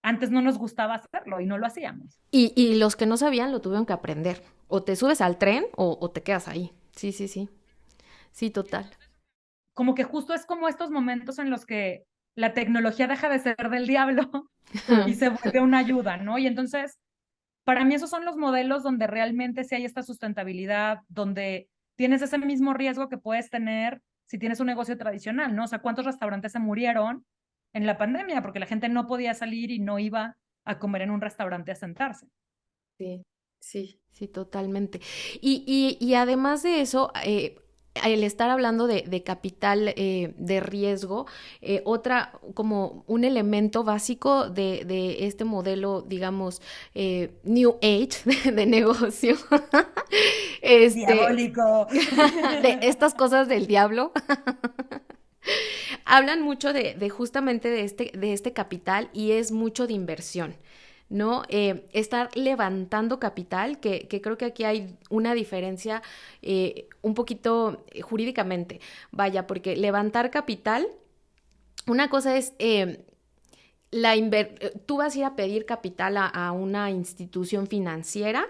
antes no nos gustaba hacerlo y no lo hacíamos. Y los que no sabían lo tuvieron que aprender. O te subes al tren o te quedas ahí. Sí, sí, sí. Sí, total. Como que justo es como estos momentos en los que la tecnología deja de ser del diablo y se vuelve una ayuda, ¿no? Y entonces, para mí esos son los modelos donde realmente sí hay esta sustentabilidad, donde tienes ese mismo riesgo que puedes tener si tienes un negocio tradicional, ¿no? O sea, ¿cuántos restaurantes se murieron en la pandemia? Porque la gente no podía salir y no iba a comer en un restaurante a sentarse. Sí, sí, sí, totalmente. Y además de eso, el estar hablando de capital de riesgo, como un elemento básico de este modelo, digamos, New Age de negocio, este, Diabólico. de estas cosas del diablo, hablan mucho de justamente de este capital y es mucho de inversión. ¿No? Estar levantando capital, que creo que aquí hay una diferencia un poquito jurídicamente, vaya, porque levantar capital, una cosa es tú vas a ir a pedir capital a una institución financiera,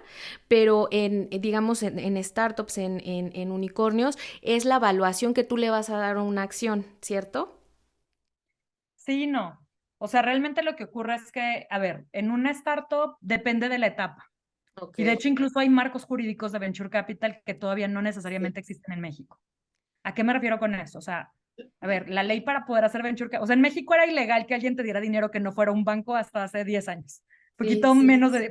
pero digamos, en startups, en unicornios, es la evaluación que tú le vas a dar a una acción, ¿cierto? Sí, no. O sea, realmente lo que ocurre es que, a ver, en una startup depende de la etapa. Ok. Y de hecho, incluso hay marcos jurídicos de Venture Capital que todavía no Sí. necesariamente existen en México. ¿A qué me refiero con eso? O sea, a ver, la ley para poder hacer Venture Capital, o sea, en México era ilegal que alguien te diera dinero que no fuera un banco hasta hace 10 años. Sí,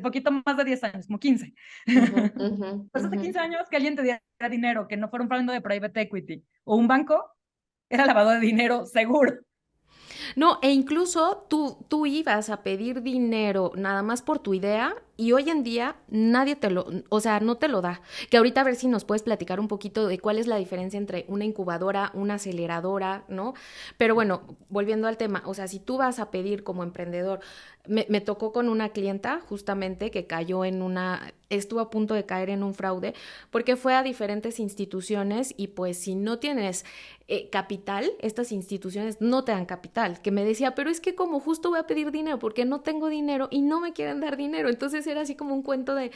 Poquito más de 10 años, como 15. ujú, ujú, Pues hace ujú. 15 años que alguien te diera dinero que no fuera un fondo de private equity o un banco, era lavado de dinero seguro. No, e incluso tú ibas a pedir dinero nada más por tu idea y hoy en día nadie o sea, no te lo da. Que ahorita a ver si nos puedes platicar un poquito de cuál es la diferencia entre una incubadora, una aceleradora, ¿no? Pero bueno, volviendo al tema, o sea, si tú vas a pedir como emprendedor, me tocó con una clienta justamente que cayó estuvo a punto de caer en un fraude porque fue a diferentes instituciones y pues si no tienes capital, estas instituciones no te dan capital, que me decía, pero es que como justo voy a pedir dinero porque no tengo dinero y no me quieren dar dinero, entonces era así como un cuento de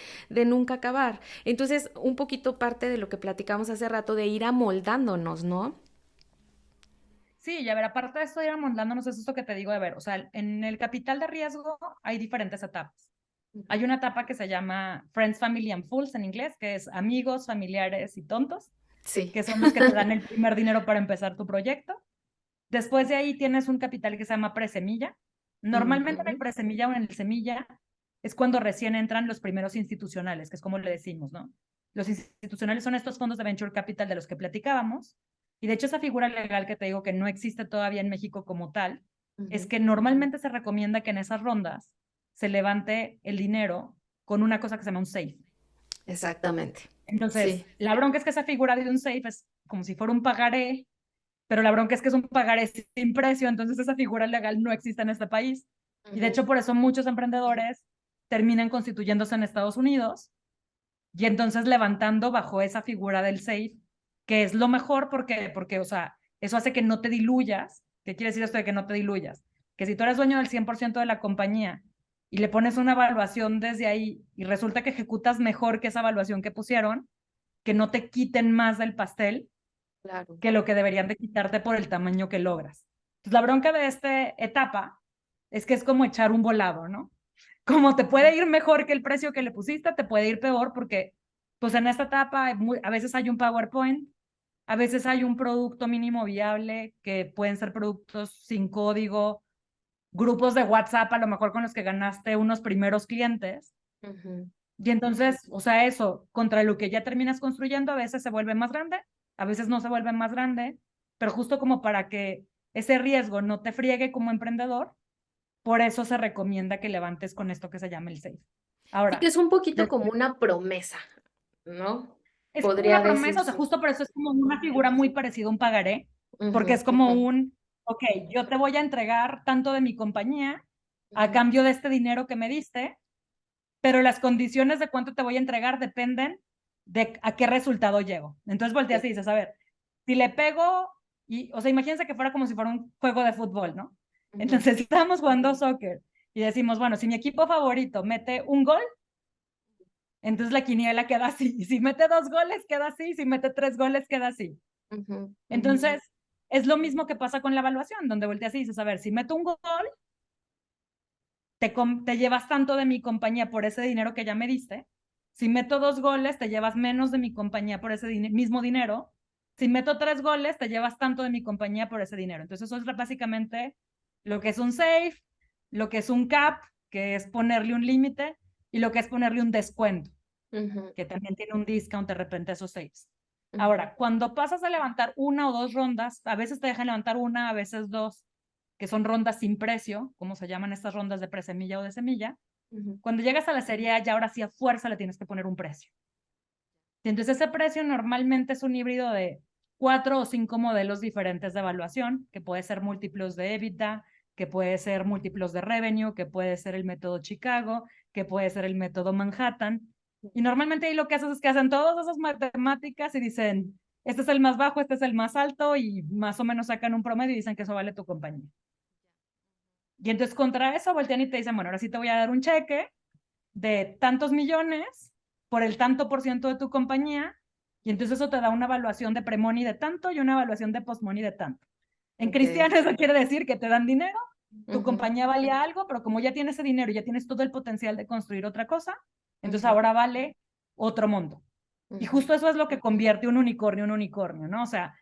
nunca acabar. Entonces, un poquito parte de lo que platicamos hace rato de ir amoldándonos, ¿no? Sí, y a ver, aparte de esto de ir amoldándonos, es esto que te digo, a ver, o sea, en el capital de riesgo hay diferentes etapas. Hay una etapa que se llama Friends, Family and Fools en inglés, que es amigos, familiares y tontos, Sí. que son los que te dan el primer dinero para empezar tu proyecto. Después de ahí tienes un capital que se llama presemilla. Normalmente en el Ujú. presemilla o en el semilla es cuando recién entran los primeros institucionales, que es como le decimos, ¿no? Los institucionales son estos fondos de venture capital de los que platicábamos. Y de hecho esa figura legal que te digo que no existe todavía en México como tal, es Ujú. que normalmente se recomienda que en esas rondas se levante el dinero con una cosa que se llama un safe. Exactamente. Entonces, Sí. la bronca es que esa figura de un safe es como si fuera un pagaré, pero la bronca es que es un pagaré sin precio, entonces esa figura legal no existe en este país. Y de Ujú. hecho por eso muchos emprendedores terminan constituyéndose en Estados Unidos y entonces levantando bajo esa figura del SAFE, que es lo mejor porque, o sea, eso hace que no te diluyas. ¿Qué quiere decir esto de que no te diluyas? Que si tú eres dueño del 100% de la compañía y le pones una evaluación desde ahí y resulta que ejecutas mejor que esa evaluación que pusieron, que no te quiten más del pastel Claro. que lo que deberían de quitarte por el tamaño que logras. Entonces, la bronca de esta etapa es que es como echar un volado, ¿no? Como te puede ir mejor que el precio que le pusiste, te puede ir peor porque, pues en esta etapa a veces hay un PowerPoint, a veces hay un producto mínimo viable, que pueden ser productos sin código, grupos de WhatsApp a lo mejor con los que ganaste unos primeros clientes. Ujú. Y entonces, o sea, eso, contra lo que ya terminas construyendo, a veces se vuelve más grande, a veces no se vuelve más grande, pero justo como para que ese riesgo no te friegue como emprendedor, por eso se recomienda que levantes con esto que se llama el SAFE. Sí que Ahora, es un poquito como una promesa, ¿no? es como Podría una promesa, o sea, decirse. justo por eso es como una figura muy parecida a un pagaré, porque Ujú, es como ujú, un, ok, yo te voy a entregar tanto de mi compañía a ujú. cambio de este dinero que me diste, pero las condiciones de cuánto te voy a entregar dependen de a qué resultado llego. Entonces volteas y Sí. dices, a ver, si le pego, o sea, imagínense que fuera como si fuera un juego de fútbol, ¿no? Ujú, Entonces, si estamos jugando soccer y decimos, bueno, si mi equipo favorito mete un gol, entonces la quiniela queda así. Si mete 2 goles, queda así. Si mete 3 goles, queda así. ujú, ujú, Entonces, es lo mismo que pasa con la evaluación, donde volteas y dices, a ver, si meto un gol, te llevas tanto de mi compañía por ese dinero que ya me diste. Si meto 2 goles, te llevas menos de mi compañía por ese mismo dinero. Si meto 3 goles, te llevas tanto de mi compañía por ese dinero. Entonces, eso es básicamente lo que es un safe, lo que es un cap, que es ponerle un límite, y lo que es ponerle un descuento, ujú, que también tiene un discount de repente esos safes. ujú, Ahora, cuando pasas a levantar una o dos rondas, a veces te dejan levantar una, a veces dos, que son rondas sin precio, como se llaman estas rondas de presemilla o de semilla. ujú. Cuando llegas a la serie A, ya ahora sí a fuerza le tienes que poner un precio. Y entonces ese precio normalmente es un híbrido de 4 o 5 modelos diferentes de evaluación, que puede ser múltiplos de EBITDA, que puede ser múltiplos de revenue, que puede ser el método Chicago, que puede ser el método Manhattan. Y normalmente ahí lo que haces es que hacen todas esas matemáticas y dicen, este es el más bajo, este es el más alto, y más o menos sacan un promedio y dicen que eso vale tu compañía. Y entonces contra eso voltean y te dicen, bueno, ahora sí te voy a dar un cheque de tantos millones por el tanto por ciento de tu compañía, y entonces eso te da una evaluación de pre-money de tanto y una evaluación de post-money de tanto. En cristiano eso quiere decir que te dan dinero, tu compañía valía algo, pero como ya tienes ese dinero y ya tienes todo el potencial de construir otra cosa, entonces ahora vale otro monto. Y justo eso es lo que convierte un unicornio en un unicornio, ¿no? O sea,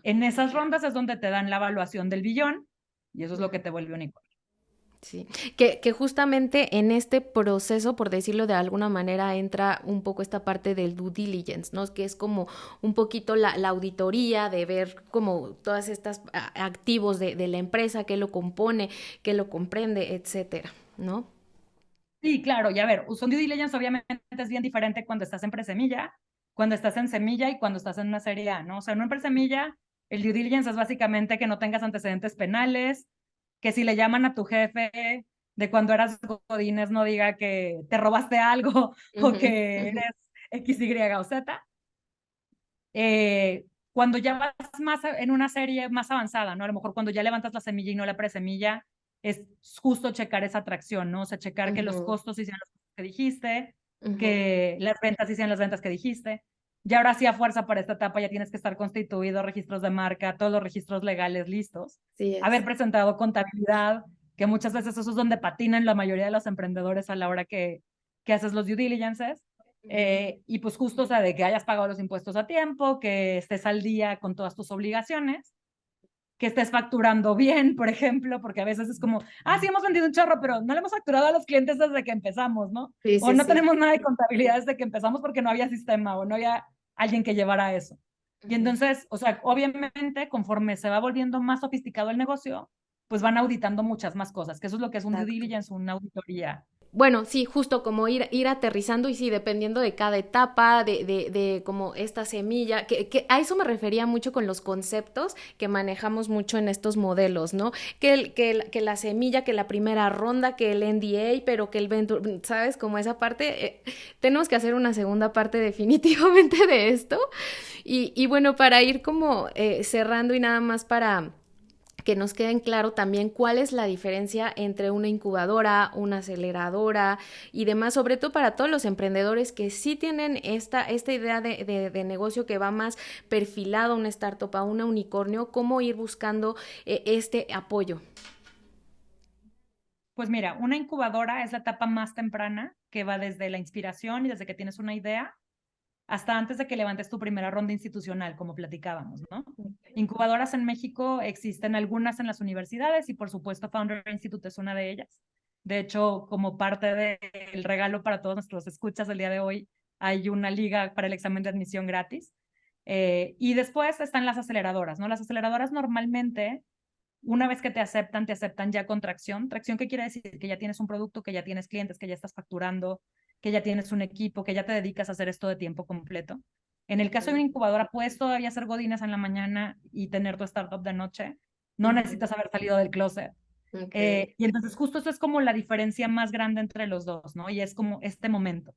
en esas rondas es donde te dan la evaluación del billón y eso es lo que te vuelve unicornio. Sí, que justamente en este proceso, por decirlo de alguna manera, entra un poco esta parte del due diligence, ¿no? Que es como un poquito la auditoría de ver como todas estas activos de la empresa, qué lo compone, qué lo comprende, etcétera, ¿no? Sí, claro, y a ver, un due diligence obviamente es bien diferente cuando estás en presemilla, cuando estás en semilla y cuando estás en una serie A, ¿no? O sea, en una presemilla, el due diligence es básicamente que no tengas antecedentes penales, que si le llaman a tu jefe de cuando eras godines no diga que te robaste algo o que eres X, Y o Z. Cuando ya vas más en una serie más avanzada, ¿no? A lo mejor cuando ya levantas la semilla y no la presemilla, es justo checar esa atracción, ¿no? O sea, checar que los costos hicieron los costos que dijiste, que las ventas hicieron las ventas que dijiste. Y ahora sí, a fuerza para esta etapa ya tienes que estar constituido, registros de marca, todos los registros legales listos, haber presentado contabilidad, que muchas veces eso es donde patinan la mayoría de los emprendedores a la hora que haces los due diligences. Y pues justo, o sea, de que hayas pagado los impuestos a tiempo, que estés al día con todas tus obligaciones, que estés facturando bien, por ejemplo, porque a veces es como, sí, hemos vendido un chorro, pero no le hemos facturado a los clientes desde que empezamos, ¿no? O no tenemos nada de contabilidad desde que empezamos porque no había sistema o no había alguien que llevara eso. Y entonces, o sea, obviamente, conforme se va volviendo más sofisticado el negocio, pues van auditando muchas más cosas, que eso es lo que es un due diligence, una auditoría. Bueno, sí, justo como ir aterrizando y sí, dependiendo de cada etapa, de como esta semilla, que a eso me refería mucho con los conceptos que manejamos mucho en estos modelos, ¿no? Que la semilla, que la primera ronda, que el NDA, pero que el venture, ¿sabes? Como esa parte, tenemos que hacer una segunda parte definitivamente de esto. Y bueno, para ir como cerrando y nada más para que nos queden claro también cuál es la diferencia entre una incubadora, una aceleradora y demás, sobre todo para todos los emprendedores que sí tienen esta idea de negocio que va más perfilado a una startup, a una unicornio, cómo ir buscando este apoyo. Pues mira, una incubadora es la etapa más temprana que va desde la inspiración y desde que tienes una idea hasta antes de que levantes tu primera ronda institucional, como platicábamos, ¿no? Incubadoras en México existen algunas en las universidades y por supuesto Founder Institute es una de ellas. De hecho, como parte del regalo para todos nuestros escuchas del día de hoy, hay una liga para el examen de admisión gratis. Y después están las aceleradoras, ¿no? Las aceleradoras normalmente, una vez que te aceptan ya con tracción. ¿Tracción qué quiere decir? Que ya tienes un producto, que ya tienes clientes, que ya estás facturando, que ya tienes un equipo, que ya te dedicas a hacer esto de tiempo completo. En el caso de una incubadora, puedes todavía hacer godines en la mañana y tener tu startup de noche. No necesitas haber salido del closet. Y entonces justo eso es como la diferencia más grande entre los dos, ¿no? Y es como este momento,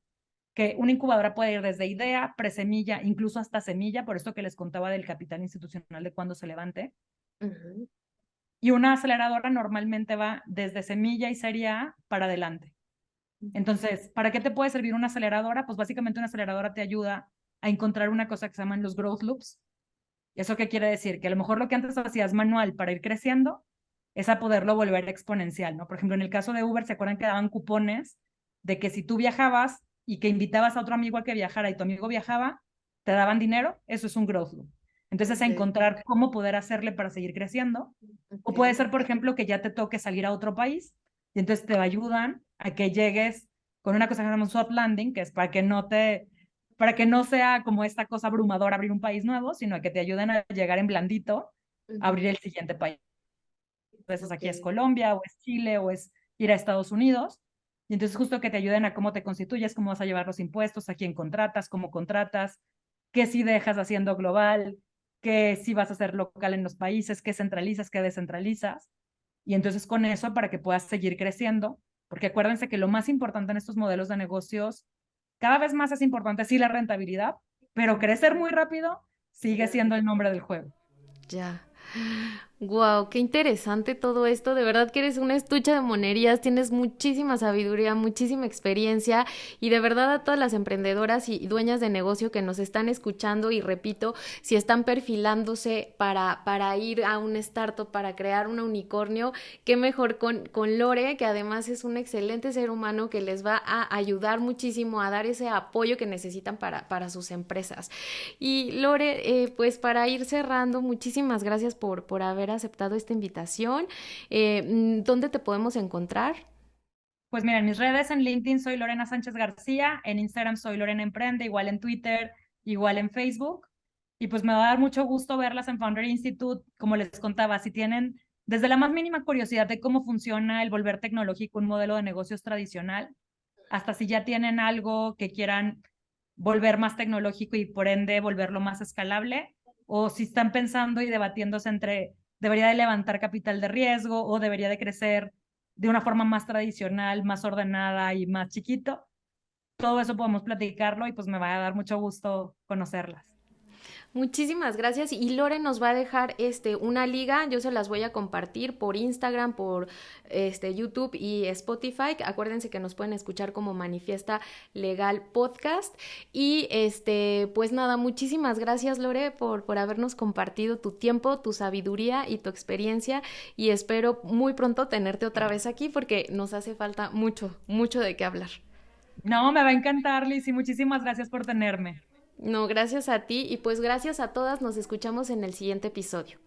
que una incubadora puede ir desde idea, presemilla, incluso hasta semilla, por eso que les contaba del capital institucional de cuando se levante. Y una aceleradora normalmente va desde semilla y serie A para adelante. Entonces, ¿para qué te puede servir una aceleradora? Pues básicamente una aceleradora te ayuda a encontrar una cosa que se llaman los growth loops. ¿Eso qué quiere decir? Que a lo mejor lo que antes hacías manual para ir creciendo es a poderlo volver exponencial, ¿no? Por ejemplo, en el caso de Uber, ¿se acuerdan que daban cupones de que si tú viajabas y que invitabas a otro amigo a que viajara y tu amigo viajaba, te daban dinero? Eso es un growth loop. Entonces, a encontrar cómo poder hacerle para seguir creciendo. O puede ser, por ejemplo, que ya te toque salir a otro país y entonces te ayudan a que llegues con una cosa que se llama un soft landing, que es para que no sea como esta cosa abrumadora abrir un país nuevo, sino que te ayuden a llegar en blandito a abrir el siguiente país. Entonces aquí es Colombia, o es Chile, o es ir a Estados Unidos. Y entonces justo que te ayuden a cómo te constituyes, cómo vas a llevar los impuestos, a quién contratas, cómo contratas, qué si dejas haciendo global, qué si vas a hacer local en los países, qué centralizas, qué descentralizas. Y entonces con eso para que puedas seguir creciendo, porque acuérdense que lo más importante en estos modelos de negocios, cada vez más es importante sí la rentabilidad, pero crecer muy rápido sigue siendo el nombre del juego. Ya. Wow, qué interesante todo esto. De verdad que eres una estucha de monerías, tienes muchísima sabiduría, muchísima experiencia y de verdad a todas las emprendedoras y dueñas de negocio que nos están escuchando y repito, si están perfilándose para ir a un startup, para crear un unicornio, qué mejor con Lore, que además es un excelente ser humano que les va a ayudar muchísimo a dar ese apoyo que necesitan para sus empresas. Y Lore, pues para ir cerrando, muchísimas gracias por haber aceptado esta invitación. ¿Dónde te podemos encontrar? Pues mira, en mis redes, en LinkedIn soy Lorena Sánchez García, en Instagram soy Lorena Emprende, igual en Twitter, igual en Facebook. Y pues me va a dar mucho gusto verlas en Founder Institute. Como les contaba, si tienen desde la más mínima curiosidad de cómo funciona el volver tecnológico un modelo de negocios tradicional, hasta si ya tienen algo que quieran volver más tecnológico y por ende volverlo más escalable, o si están pensando y debatiéndose entre debería de levantar capital de riesgo o debería de crecer de una forma más tradicional, más ordenada y más chiquito. Todo eso podemos platicarlo y pues me va a dar mucho gusto conocerlas. Muchísimas gracias. Y Lore nos va a dejar una liga, yo se las voy a compartir por Instagram, por YouTube y Spotify. Acuérdense que nos pueden escuchar como Manifiesta Legal Podcast. Y pues nada, muchísimas gracias, Lore, por habernos compartido tu tiempo, tu sabiduría y tu experiencia. Y espero muy pronto tenerte otra vez aquí porque nos hace falta mucho, mucho de qué hablar. No, me va a encantar, Liz, y muchísimas gracias por tenerme. No, gracias a ti y pues gracias a todas. Nos escuchamos en el siguiente episodio.